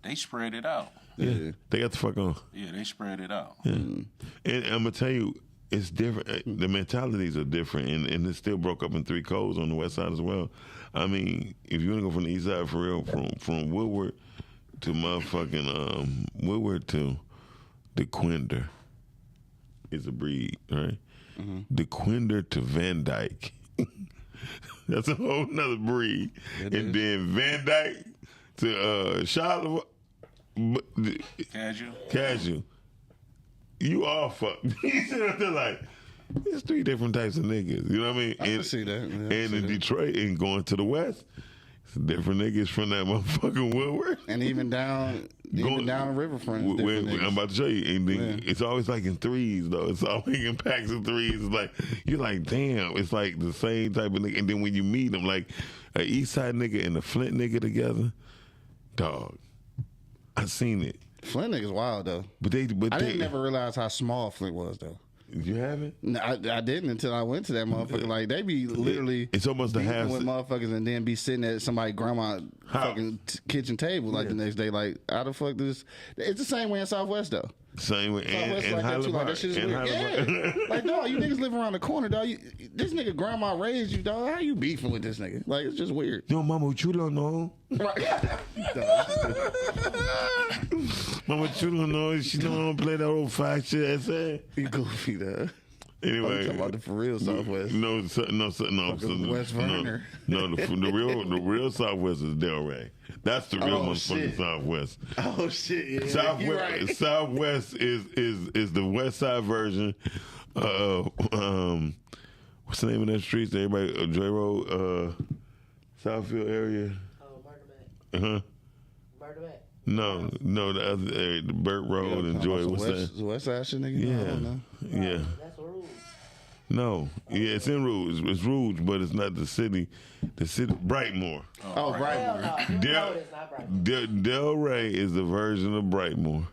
they spread it out. Yeah, they got the fuck on. Yeah, they spread it out. Yeah. And I'm gonna tell you, it's different. The mentalities are different, and it's still broke up in 3 codes on the west side as well. I mean, if you want to go from the east side for real, from Woodward to motherfucking Woodward to the Quinder is a breed, right? The Quinder to Van Dyke, that's a whole nother breed. And then Van Dyke to Charlotte, Casual. You all fucked. You sit up there like, there's 3 different types of niggas. You know what I mean? I can see that. Yeah, and in Detroit and going to the west, it's different niggas from that motherfucking Woodward. And even down the riverfront. I'm about to show you. And then it's always like in 3s though. It's always in packs of 3s. It's like you're like, damn. It's like the same type of nigga. And then when you meet them, like a East Side nigga and a Flint nigga together, dog. I seen it. Flint niggas wild though. I didn't never realize how small Flint was though. You haven't? No, I didn't until I went to that motherfucker. Like they be literally, it's almost a half with motherfuckers, and then be sitting at somebody's grandma fucking kitchen table like the next day. Like how the fuck this? It's the same way in Southwest though. Same way, Southwest and like that too. Like that shit is weird. Yeah, like dog, you niggas live around the corner, dog. This nigga grandma raised you, dog. How you beefing with this nigga? Like it's just weird. Yo, mama, what you don't know? Right. Mama, what you don't know? She don't want to play that old fight shit. I said. You goofy, dog. Anyway, I'm talking about the for real Southwest. No. West Verner. No, the real Southwest is Delray. That's the real motherfucking Southwest. Oh shit! Yeah, Southwest is the West Side version. What's the name of that street? Everybody, Joy Road, Southfield area. Oh, Murder Mac. No, the other area, the Burt Road and Joy. What's that? West Side shit, nigga. Yeah. That's Rouge. No, it's in Rouge. It's Rouge, but it's not the city. The city, Brightmoor. Oh, Brightmoor. Delray is the version of Brightmoor.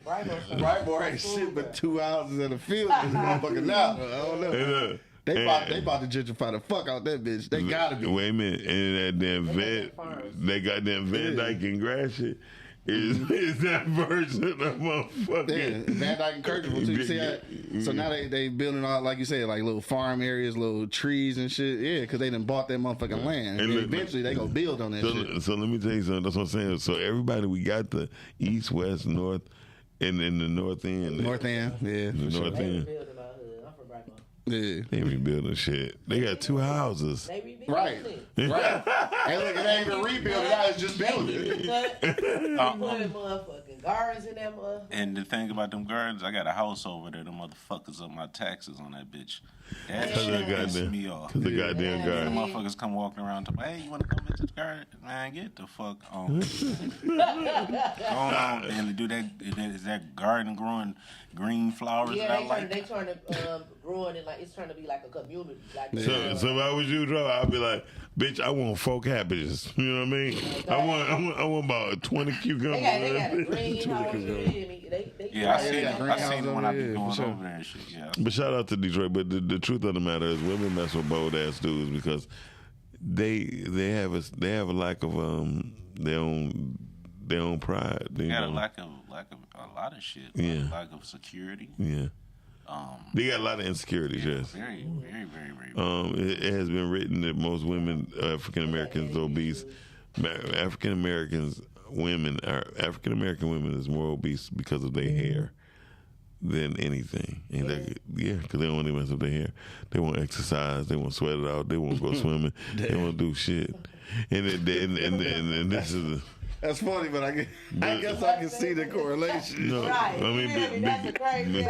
Brightmoor ain't shit but 2 houses in the field. This motherfucker now. I don't know. They about to gentrify the fuck out that bitch. They gotta be. Wait a minute, and that damn they got damn Van Dyke and Gratiot. Is that version of motherfucking Van Dyke and Kirkville too. You see that? So now they building all, like you said, like little farm areas, little trees and shit. Yeah, because they done bought that motherfucking land, and eventually they gonna build on that shit. So let me tell you something. That's what I'm saying. So everybody, we got the east, west, north, and in the north end. North end, yeah. The north end. Yeah. They rebuilding shit. They got 2 houses. They rebuilding right. Hey, look, it ain't even rebuilding. That is just building. Putting motherfucking gardens in that motherfucker. And the thing about them gardens, I got a house over there. The motherfuckers up my taxes on that bitch. That shit pisses me off. Because the goddamn garden. The motherfuckers come walking around to me, hey, you want to come into the garden? Man, get the fuck on. Go on and do that. Is that garden growing green flowers? Yeah, they trying to grow it like it's trying to be like a community. Like so if I was you, Joe, I'd be like, bitch, I want 4 cabbages. You know what I mean? Okay. I want about 20 cucumbers. They got a greenhouse. I seen them when I be going over there and shit. Yeah. But shout out to Detroit. But the truth of the matter is, women mess with bold ass dudes because they have a lack of their own pride. They got a lack of a lot of shit. Yeah. Lack of security. Yeah. They got a lot of insecurities, yes. Very, very, very, very. It has been written that most women, African Americans, obese. African American women is more obese because of their hair than anything. And because they don't want to mess with their hair. They won't exercise. They won't sweat it out. They won't go swimming. They won't do shit. And this is. That's funny, but I guess I can see the correlation. No, right. I mean, that's a crazy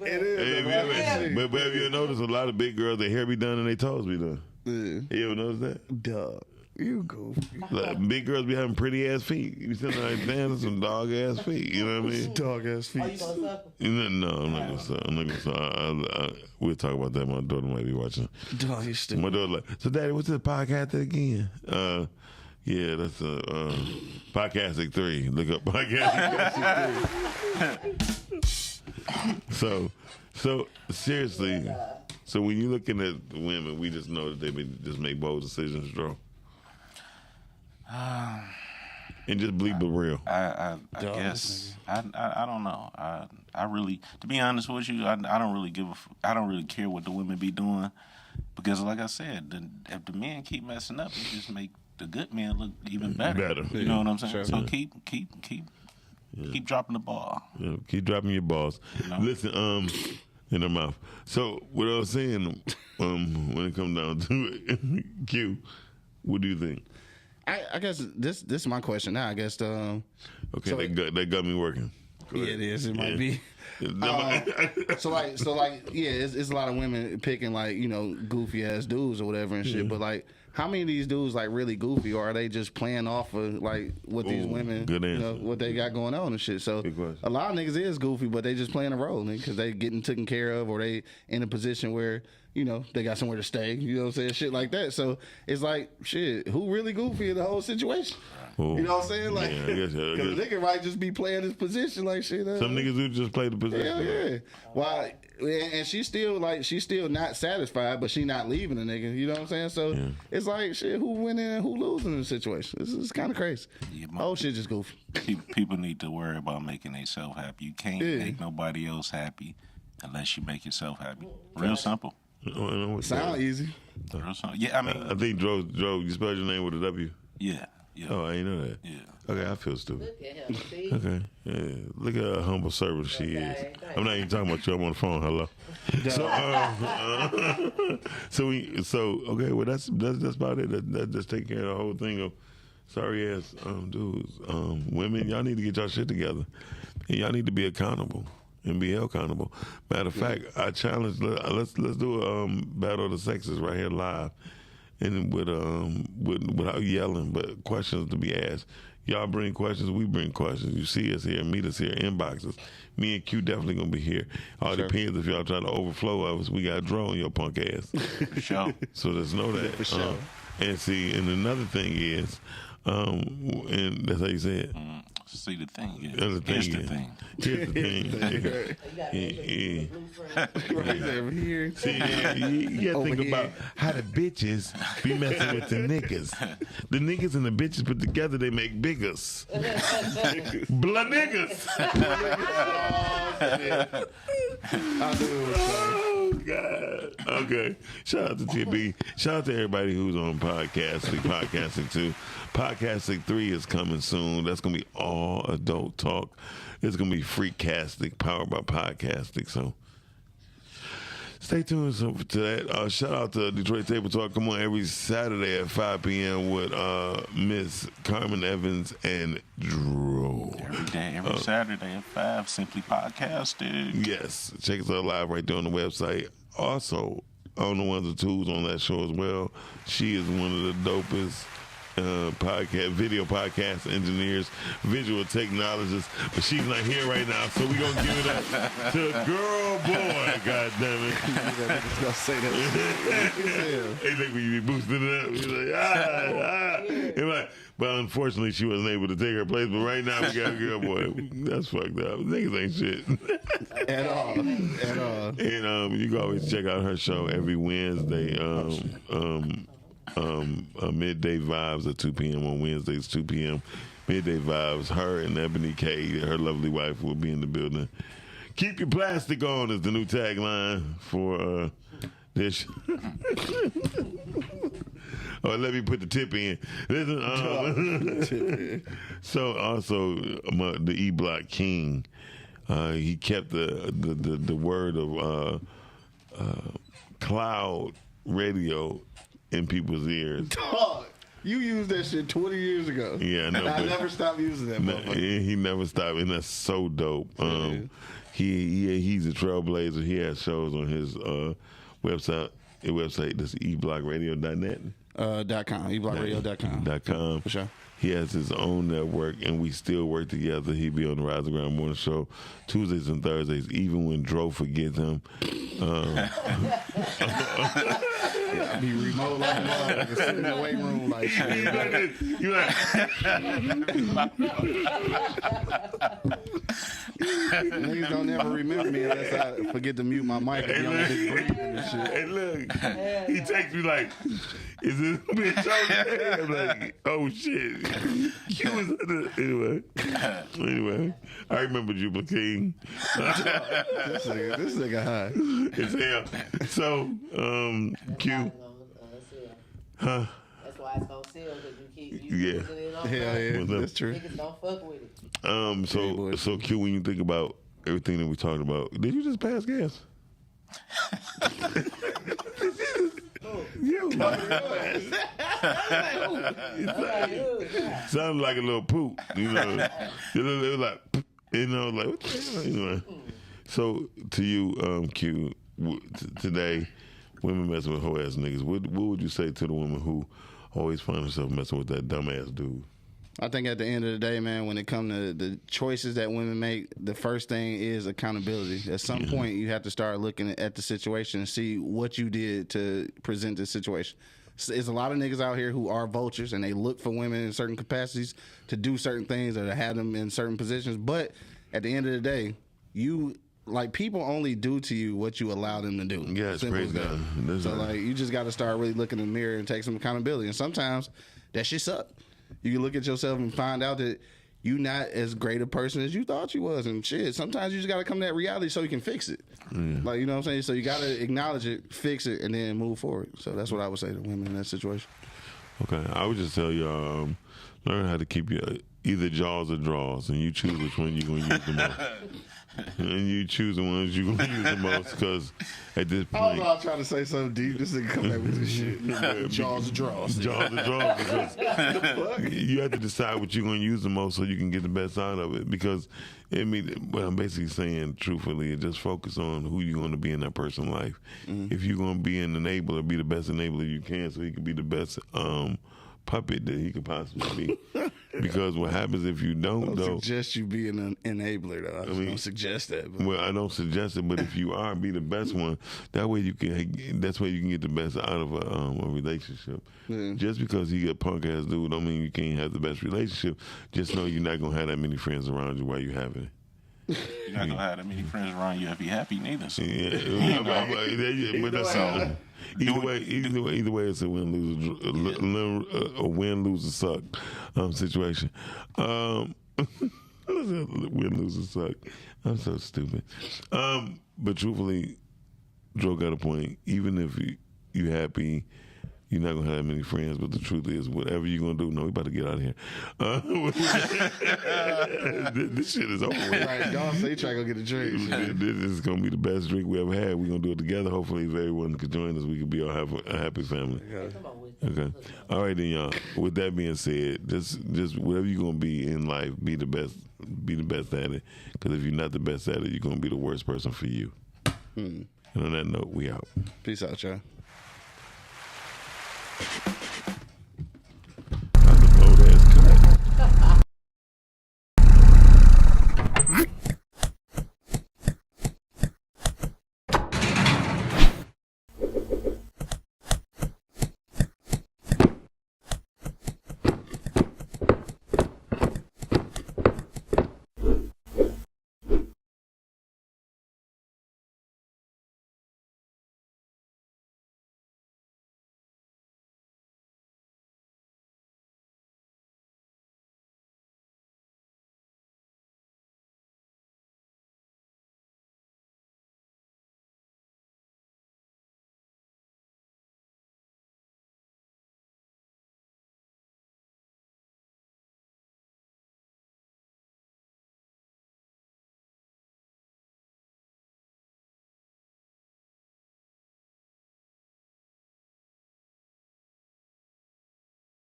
it is. But have you noticed a lot of big girls, their hair be done and their toes be done? Yeah. You ever notice that? Duh. You goofy. Like, big girls be having pretty ass feet. You see like damn, some dog ass feet. You know what I mean? Dog ass Oh, you feet. gonna suck? No, I'm not gonna say. I'm not gonna say. We'll talk about that. My daughter might be watching. Dog, you stupid. My daughter like, so Daddy, what's this podcast again? Yeah, that's Podcasting 3. Look up Podcasting 3. So seriously, so when you're looking at the women, we just know that they just make bold decisions, Dro. And just bleep the real. I guess I don't know. I really, to be honest with you, I don't really I don't really care what the women be doing, because like I said, if the men keep messing up, it just make the good men look even better. You know what I'm saying? Sure. So keep dropping the ball. Yeah, keep dropping your balls. You know? Listen, in her mouth. So what I was saying, when it comes down to it, Q, what do you think? I guess this is my question now. I guess Okay, so they got me working. Go yeah, ahead. it is. It might be. So yeah, it's a lot of women picking like, you know, goofy ass dudes or whatever and shit. But like, how many of these dudes like really goofy, or are they just playing off of like what these women, good you know, answer. what they got going on and shit? So Good question. a lot of niggas is goofy, but they just playing a role because they getting taken care of, or they in a position where, you know, they got somewhere to stay. You know what I'm saying? Shit like that. So it's like, shit, who really goofy in the whole situation? Ooh. You know what I'm saying? Like, Yeah, I guess. because the nigga might just be playing his position like shit. Some niggas do just play the position. Hell yeah. Why? And she's still not satisfied, but she not leaving the nigga. You know what I'm saying? So it's like, shit, who winning and who losing in the situation? This is kind of crazy. Yeah, Oh shit, just goofy. People need to worry about making themselves happy. You can't make nobody else happy unless you make yourself happy. Real simple. Sound easy. Real simple. Yeah, I mean, I think Dro, you spelled your name with a W. yeah. Oh, I ain't know that. Yeah. Okay, I feel stupid. Look at him. See? Okay, yeah. Look at how humble servant she is. I'm not even talking about you. I'm on the phone. Hello. So okay. Well, that's about it. That just take care of the whole thing of sorry ass dudes. Women, y'all need to get y'all shit together, and y'all need to be accountable and be held accountable. Matter of fact, I challenge. Let's do a battle of the sexes right here live. And without yelling, but questions to be asked. Y'all bring questions, we bring questions. You see us here, meet us here, inboxes. Me and Q definitely gonna be here. All depends if y'all try to overflow of us. We got Dro on your punk ass. For sure. So just know that. For sure. And see, and another thing is, and that's how you say it. See, the thing is, That's here's the thing. Here's the thing. You got Yeah. Right over here. See, you gotta think about how the bitches be messing with the niggas. The niggas and the bitches put together, they make biggers. Blood niggas. Oh, God. Okay. Shout out to TB. Shout out to everybody who's on Podcasting 2. Podcasting 3 is coming soon. That's going to be all adult talk. It's going to be Freakastic, powered by Podcasting. So stay tuned to that. Shout out to Detroit Table Talk. Come on every Saturday at 5 p.m. with Miss Carmen Evans and Drew. Every day, every Saturday at 5, Simply Podcasting. Yes. Check us out live right there on the website. Also, on the ones and twos on that show as well. She is one of the dopest video podcast engineers, visual technologists, but she's not here right now, so we're gonna give it up to girl boy. God damn it. Niggas gonna say that. Hey, like when you be boosting it up, you're like, You're like, but unfortunately she wasn't able to take her place, but right now we got a girl boy. That's fucked up. Niggas ain't shit. At all. And you can always check out her show every Wednesday. Midday Vibes at 2 p.m. on Wednesdays, 2 p.m. Midday Vibes. Her and Ebony K, her lovely wife, will be in the building. Keep your plastic on is the new tagline for this. Oh, let me put the tip in. Listen, so also the E Block King, he kept the word of cloud radio in people's ears. Dog, you used that shit 20 years ago. Yeah, I know. I never stopped using that motherfucker. He never stopped, and that's so dope. He's a trailblazer. He has shows on his website your website. That's eblockradio.net. .com, eblockradio.com. .com. For sure. He has his own network, and we still work together. He be on the Rise and Ground Morning Show Tuesdays and Thursdays, even when Dro forgets him. I be remote like motherfucker, sit in that weight room like shit. You like, Niggas don't ever remember me unless I forget to mute my mic and be on this breathing and shit. hey, look, he takes me like, is this bitch okay? I'm like, oh shit. You was anyway, I remember Jubal King. This nigga high. It's him. So, Q. Huh? That's why it's gonna sell, because you keep Yeah. using it on Hell yeah, What's up? that's true. Niggas don't fuck with it. So Q, when you think about everything that we talked about, did you just pass gas? You. Sounded like a little poop, you know. It was like, you know, like what the hell, you know. So to you, Q, today, women messing with hoe ass niggas. What would you say to the woman who always find herself messing with that dumbass dude? I think at the end of the day, man, when it comes to the choices that women make, the first thing is accountability. At some point, you have to start looking at the situation and see what you did to present the situation. There's a lot of niggas out here who are vultures, and they look for women in certain capacities to do certain things or to have them in certain positions. But at the end of the day, people only do to you what you allow them to do. Yeah, it's Simple as crazy. that. So you just got to start really looking in the mirror and take some accountability. And sometimes that shit suck. You can look at yourself and find out that you're not as great a person as you thought you was, and shit. Sometimes you just got to come to that reality so you can fix it. Like, you know what I'm saying? So you got to acknowledge it, fix it, and then move forward. So that's what I would say to women in that situation. Okay, I would just tell you, learn how to keep your either jaws or draws, and you choose which one you're going to use the most. And you choose the ones you're going to use the most, because at this I point... was all trying to say something deep. This nigga come back with this shit. Jaws and draws. Jaws and draws, because you have to decide what you're going to use the most so you can get the best out of it. Because what I'm basically saying, truthfully, is just focus on who you're going to be in that person's life. If you're going to be an enabler, be the best enabler you can, so he can be the best puppet that he could possibly be. Because what happens if you don't, though... suggest you be an enabler, though. I don't suggest that. But. Well, I don't suggest it, but if you are, be the best one. That way you can. That's way you can get the best out of a relationship. Yeah. Just because he a punk ass dude, don't mean you can't have the best relationship. Just know you're not gonna have that many friends around you while you have it. You're not gonna have that many friends around you if you're happy neither. So. Yeah, but that's all. Either way, it's a win lose or suck situation. Win lose or suck. I'm so stupid. But truthfully, Dro got a point. Even if you happy, you're not gonna have many friends. But the truth is, whatever you're gonna do, no, we about to get out of here. This shit is over with. Right, y'all say try to go get a drink. This is gonna be the best drink we ever had. We're gonna do it together. Hopefully, if everyone could join us, we could be all have a happy family. Okay. All right, then, y'all. With that being said, just whatever you're gonna be in life, be the best at it. Because if you're not the best at it, you're gonna be the worst person for you. And on that note, we out. Peace out, y'all.